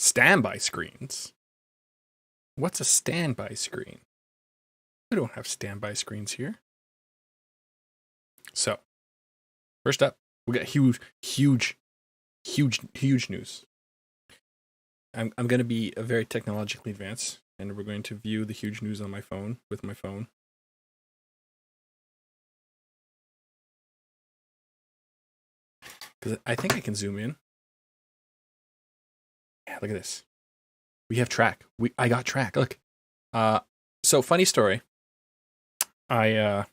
Standby screens? What's a standby screen? We don't have standby screens here. So, first up, we got huge news. I'm going to be very technologically advanced, and we're going to view the huge news on my phone with my phone. Because I think I can zoom in. Yeah, look at this. We have track. I got track. Look. So funny story. I've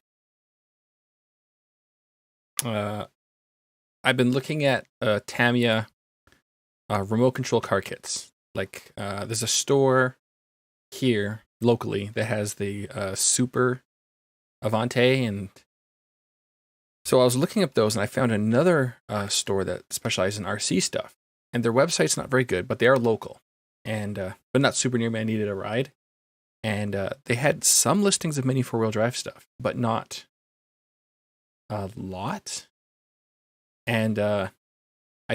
been looking at Tamiya remote control car kits. Like there's a store here locally that has the Super Avante, and so I was looking up those, and I found another store that specializes in RC stuff. And their website's not very good, but they are local, and but not super near me. I needed a ride, and they had some listings of mini 4-wheel drive stuff, but not a lot. And I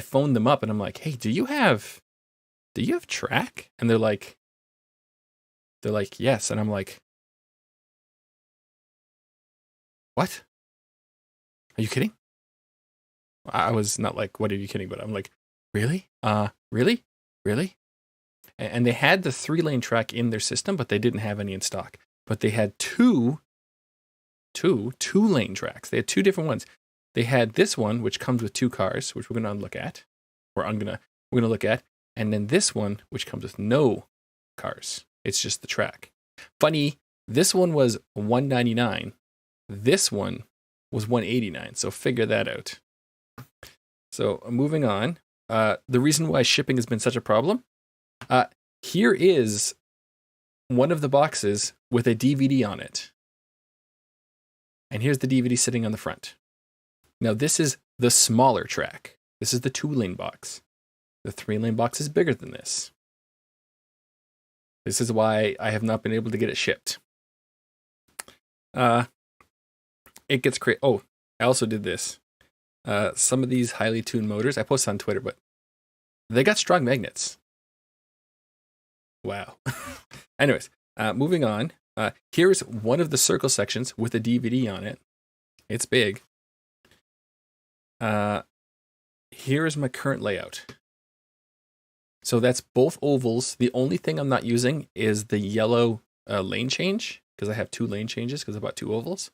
phoned them up, and I'm like, "Hey, do you have track?" And they're like, "Yes." And I'm like, "What? Are you kidding?" I was not like, "What are you kidding?" But I'm like, "Really? Really? And they had the 3-lane track in their system, but they didn't have any in stock. But they had two 2-lane tracks. They had two different ones. They had this one, which comes with 2 cars, which we're going to look at, we're going to look at, and then this one, which comes with no cars. It's just the track. Funny, this one was $199. This one was $189. So figure that out. So moving on. The reason why shipping has been such a problem, here is one of the boxes with a DVD on it. And here's the DVD sitting on the front. Now, this is the smaller track. This is the 2-lane box. The 3-lane box is bigger than this. This is why I have not been able to get it shipped. It gets crazy. Oh, I also did this. Some of these highly tuned motors, I posted on Twitter, but they got strong magnets. Wow. Anyways, moving on. Here's one of the circle sections with a DVD on it. It's big. Here's my current layout. So that's both ovals. The only thing I'm not using is the yellow lane change, because I have 2 lane changes because I bought 2 ovals.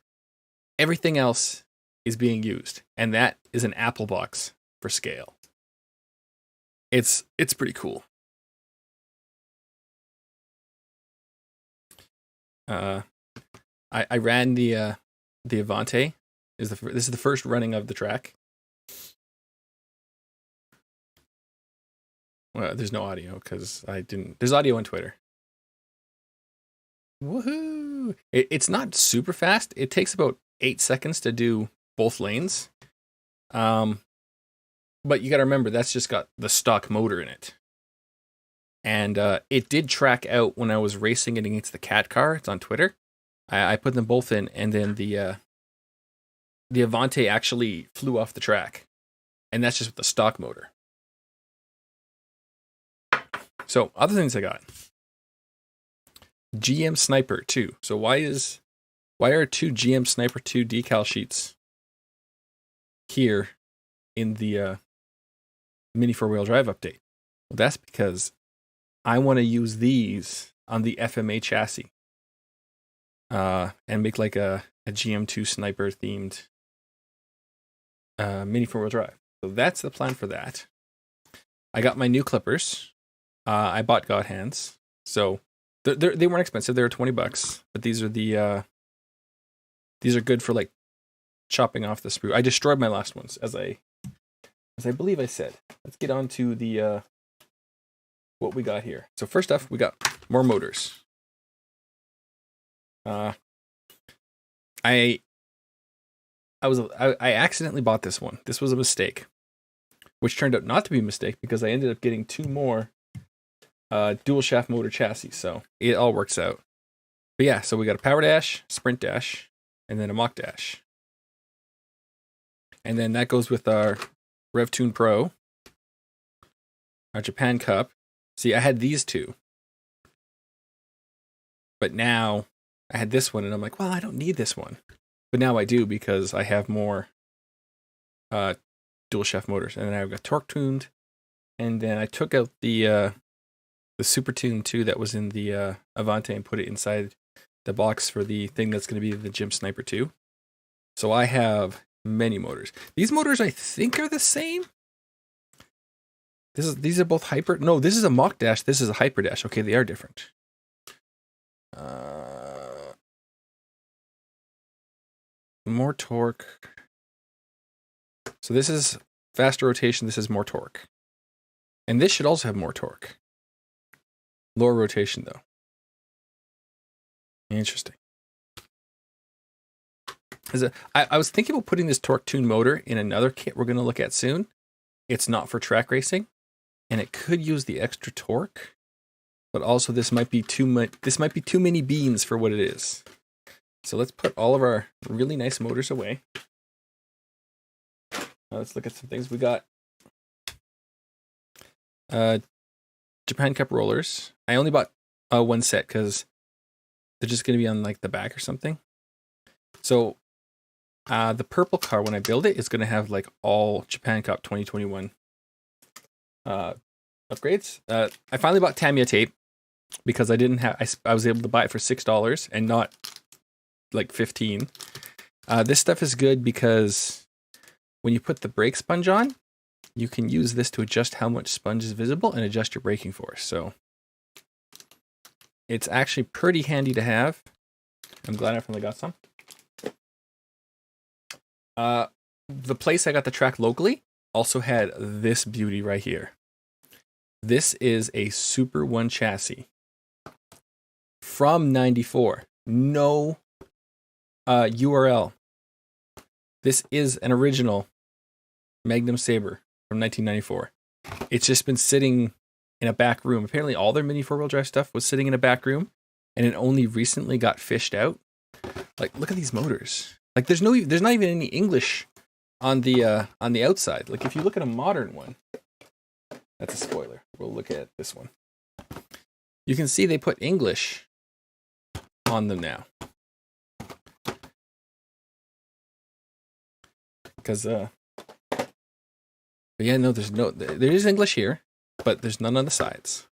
Everything else is being used, and that is an Apple box for scale. It's pretty cool. I ran the Avante. This is the first running of the track. Well, there's no audio because I didn't. There's audio on Twitter. Woohoo! It's not super fast. It takes about 8 seconds to do both lanes. But you got to remember, that's just got the stock motor in it. And it did track out when I was racing it against the cat car. It's on Twitter. I put them both in, and then the Avante actually flew off the track. And that's just with the stock motor. So, other things I got. GM Sniper 2. So why are 2 GM Sniper 2 decal sheets here in the mini 4-wheel drive update? Well, that's because I want to use these on the FMA chassis and make like a GM2 Sniper themed mini 4-wheel drive. So that's the plan for that. I got my new clippers. I bought God Hands. So they weren't expensive. They were $20, but these are these are good for like chopping off the sprue. I destroyed my last ones, as I believe I said. Let's get on to the what we got here. So first off, we got more motors. I accidentally bought this one. This was a mistake, which turned out not to be a mistake because I ended up getting 2 more dual shaft motor chassis. So it all works out. But yeah, so we got a power dash, sprint dash, and then a mock dash. And then that goes with our RevTune Pro, our Japan Cup. See, I had these two, but now I had this one, and I'm like, well, I don't need this one. But now I do because I have more dual shaft motors, and then I got torque tuned, and then I took out the super tune 2 that was in the Avante and put it inside the box for the thing that's going to be the Gym Sniper 2. So I have many motors. These motors I think are the same. These are both hyper. No, this is a mock dash. This is a hyper dash. Okay, they are different. More torque. So this is faster rotation. This is more torque. And this should also have more torque. Lower rotation though. Interesting. I was thinking about putting this torque tune motor in another kit we're going to look at soon. It's not for track racing, and it could use the extra torque, but also this might be too much. This might be too many beans for what it is. So let's put all of our really nice motors away. Let's look at some things we got. Japan Cup rollers. I only bought one set because they're just going to be on like the back or something. So the purple car, when I build it, is going to have like all Japan Cup 2021 upgrades. I finally bought Tamiya tape because I didn't have. I was able to buy it for $6 and not like 15. This stuff is good because when you put the brake sponge on, you can use this to adjust how much sponge is visible and adjust your braking force. So it's actually pretty handy to have. I'm glad I finally got some. The place I got the track locally also had this beauty right here. This is a Super 1 chassis from 94. No URL. This is an original Magnum Sabre from 1994. It's just been sitting in a back room. Apparently all their mini 4-wheel drive stuff was sitting in a back room, and it only recently got fished out. Like, look at these motors. Like, there's not even any English on the outside. Like, if you look at a modern one, that's a spoiler. We'll look at this one. You can see they put English on them now. Because but yeah, no, there is English here, but there's none on the sides.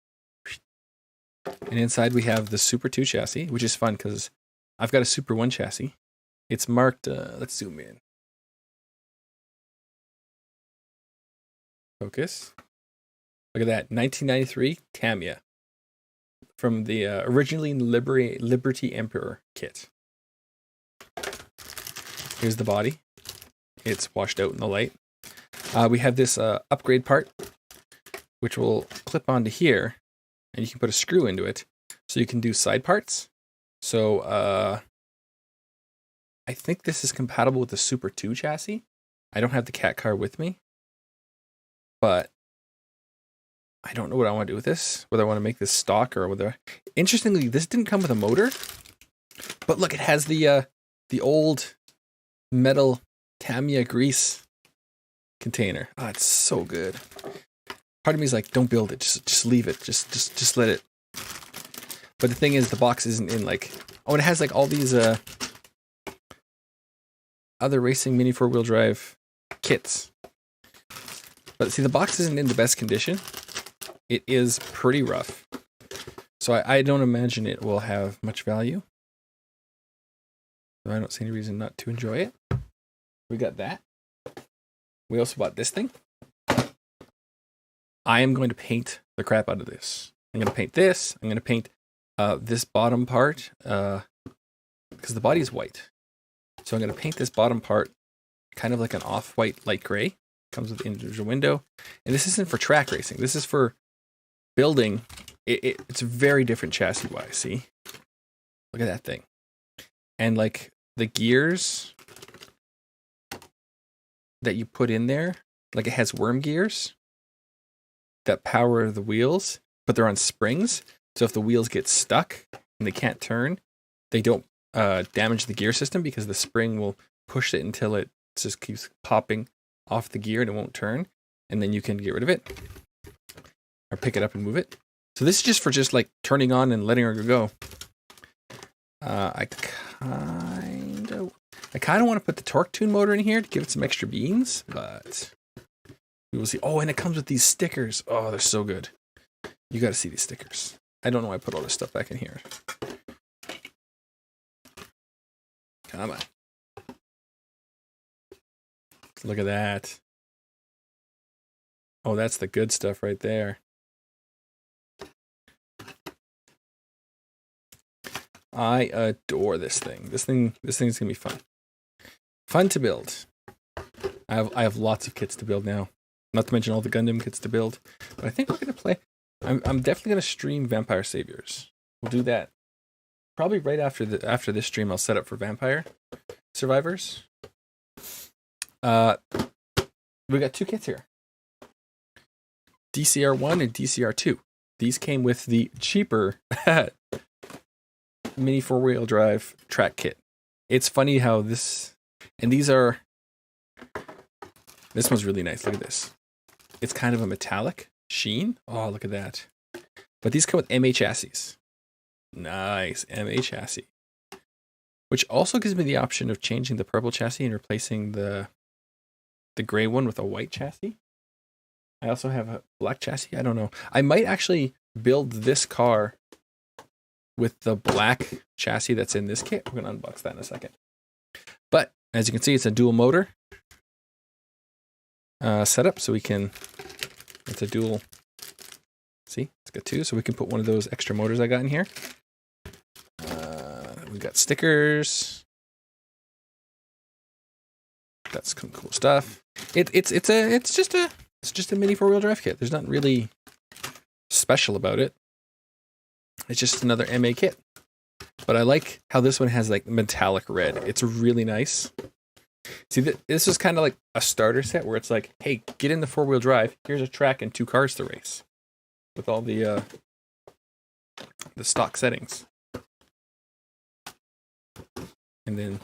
And inside we have the Super 2 chassis, which is fun because I've got a Super 1 chassis. It's marked, let's zoom in. Focus. Look at that, 1993 Tamiya. From the originally Liberty Emperor kit. Here's the body. It's washed out in the light. We have this upgrade part, which will clip onto here, and you can put a screw into it, so you can do side parts. So I think this is compatible with the Super 2 chassis. I don't have the cat car with me, but I don't know what I want to do with this, whether I want to make this stock or whether... Interestingly, this didn't come with a motor, but look, it has the old metal Tamiya grease container. Oh, it's so good. Part of me is like, don't build it, just leave it, just let it. But the thing is, the box isn't in like... Oh, and it has like all these other racing mini 4-wheel drive kits. But see, the box isn't in the best condition. It is pretty rough. So I don't imagine it will have much value. So I don't see any reason not to enjoy it. We got that. We also bought this thing. I am going to paint the crap out of this. I'm going to paint this. I'm going to paint this bottom part because the body is white. So I'm going to paint this bottom part kind of like an off-white light gray. Comes with the individual window. And this isn't for track racing. This is for building. It's very different chassis-wise, see? Look at that thing. And like the gears that you put in there, like it has worm gears that power the wheels, but they're on springs. So if the wheels get stuck and they can't turn, they don't damage the gear system because the spring will push it until it just keeps popping off the gear and it won't turn. And then you can get rid of it or pick it up and move it. So this is just for just like turning on and letting her go. I kind of want to put the torque tune motor in here to give it some extra beans, but we will see. Oh, and it comes with these stickers. Oh, they're so good. You got to see these stickers. I don't know why I put all this stuff back in here. Come on. Look at that. Oh, that's the good stuff right there. I adore this thing. This thing's gonna be fun. Fun to build. I have lots of kits to build now. Not to mention all the Gundam kits to build. But I think we're gonna play. I'm definitely gonna stream Vampire Saviors. We'll do that. Probably right after this stream, I'll set up for Vampire Survivors. We got 2 kits here. DCR1 and DCR2. These came with the cheaper mini 4-wheel drive track kit. It's funny how this, and these are, this one's really nice. Look at this. It's kind of a metallic sheen. Oh, look at that. But these come with MA chassis. Nice, MA chassis. Which also gives me the option of changing the purple chassis and replacing the gray one with a white chassis. I also have a black chassis. I don't know. I might actually build this car with the black chassis that's in this kit. We're going to unbox that in a second. But as you can see, it's a dual motor setup. So we can, it's a dual, see, it's got 2. So we can put one of those extra motors I got in here. We got stickers. That's some cool stuff. It's just a mini 4-wheel drive kit. There's nothing really special about it. It's just another MA kit. But I like how this one has like metallic red. It's really nice. See, this is kind of like a starter set where it's like, hey, get in the 4-wheel drive. Here's a track and 2 cars to race with all the stock settings. And then,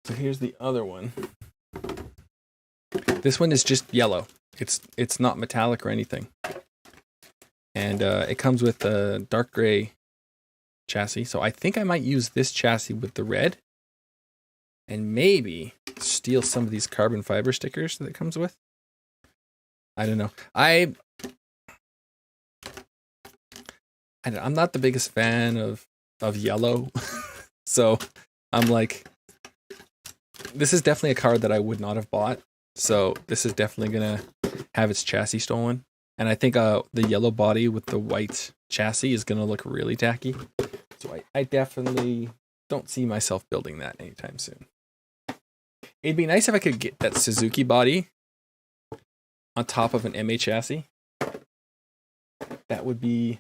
so here's the other one. This one is just yellow. It's not metallic or anything. And it comes with a dark gray chassis. So I think I might use this chassis with the red. And maybe steal some of these carbon fiber stickers that it comes with. I don't know. I'm not the biggest fan of yellow. So I'm like, this is definitely a car that I would not have bought. So this is definitely going to have its chassis stolen. And I think the yellow body with the white chassis is going to look really tacky. So I definitely don't see myself building that anytime soon. It'd be nice if I could get that Suzuki body on top of an MA chassis. That would be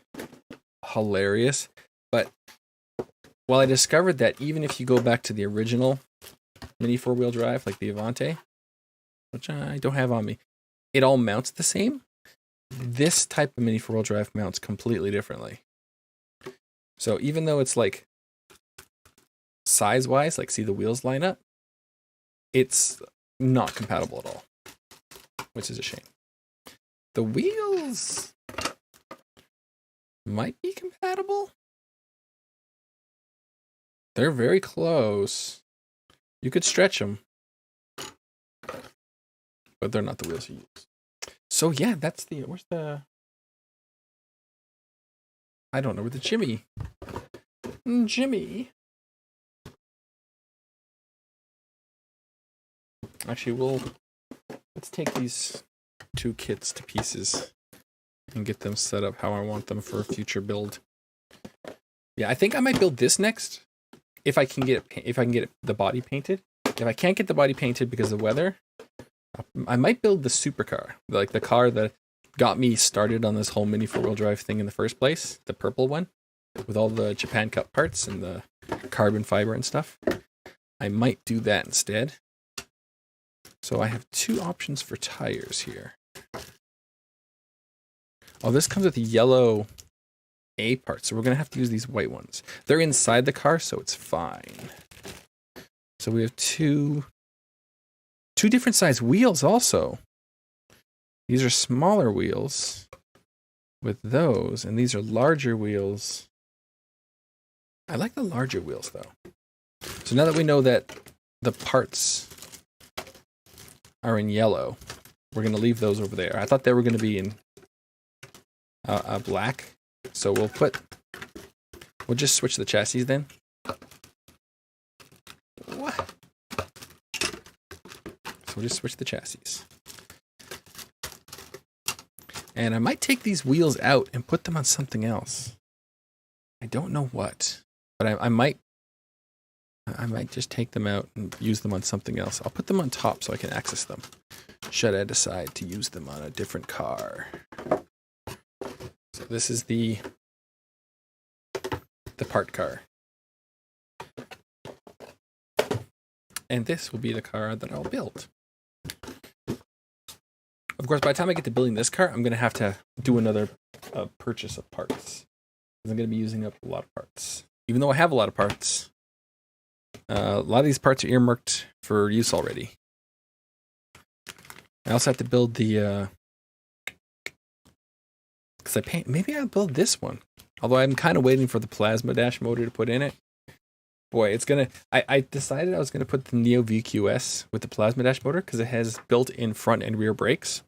hilarious. But well, I discovered that even if you go back to the original mini 4-wheel drive, like the Avante, which I don't have on me, it all mounts the same. This type of mini 4-wheel drive mounts completely differently. So even though it's like size-wise, like see the wheels line up, it's not compatible at all, which is a shame. The wheels might be compatible. They're very close. You could stretch them, but they're not the wheels you use. So yeah, that's the, where's the, I don't know where the Jimmy. Actually, let's take these 2 kits to pieces and get them set up how I want them for a future build. Yeah, I think I might build this next if I can get the body painted. If I can't get the body painted because of the weather, I might build the supercar, like the car that got me started on this whole mini 4-wheel drive thing in the first place, the purple one with all the Japan Cup parts and the carbon fiber and stuff. I might do that instead. So I have 2 options for tires here. Oh, this comes with yellow A parts, so we're going to have to use these white ones. They're inside the car, so it's fine. So we have two different size wheels also. These are smaller wheels with those, and these are larger wheels. I like the larger wheels, though. So now that we know that the parts are in yellow, we're going to leave those over there. I thought they were going to be in black. So we'll just switch the chassis then. What? So we'll just switch the chassis. And I might take these wheels out and put them on something else. I don't know what, but I might just take them out and use them on something else. I'll put them on top so I can access them, should I decide to use them on a different car. So this is the part car. And this will be the car that I'll build. Of course, by the time I get to building this car, I'm going to have to do another purchase of parts. I'm going to be using up a lot of parts. Even though I have a lot of parts, a lot of these parts are earmarked for use already. I also have to build the... maybe I'll build this one. Although I'm kind of waiting for the plasma dash motor to put in it. Boy, it's going to... I decided I was going to put the Neo VQS with the plasma dash motor because it has built-in front and rear brakes,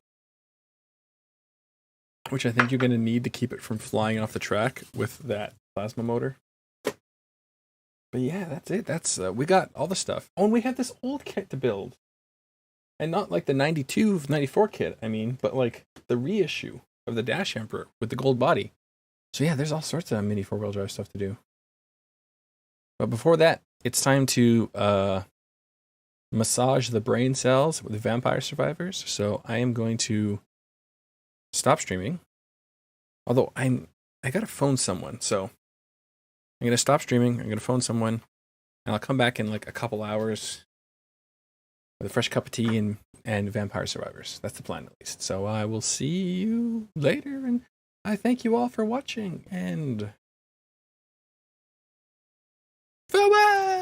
which I think you're going to need to keep it from flying off the track with that plasma motor. But yeah, that's it. That's we got all the stuff. Oh, and we have this old kit to build. And not like the 92, 94 kit, I mean, but like the reissue of the Dash Emperor with the gold body. So yeah, there's all sorts of mini four-wheel drive stuff to do. But before that, it's time to massage the brain cells with the vampire survivors. So I am going to stop streaming. Although I gotta phone someone, so I'm gonna stop streaming. I'm gonna phone someone, and I'll come back in like a couple hours with a fresh cup of tea and vampire survivors. That's the plan, at least. So I will see you later, and I thank you all for watching, and bye-bye!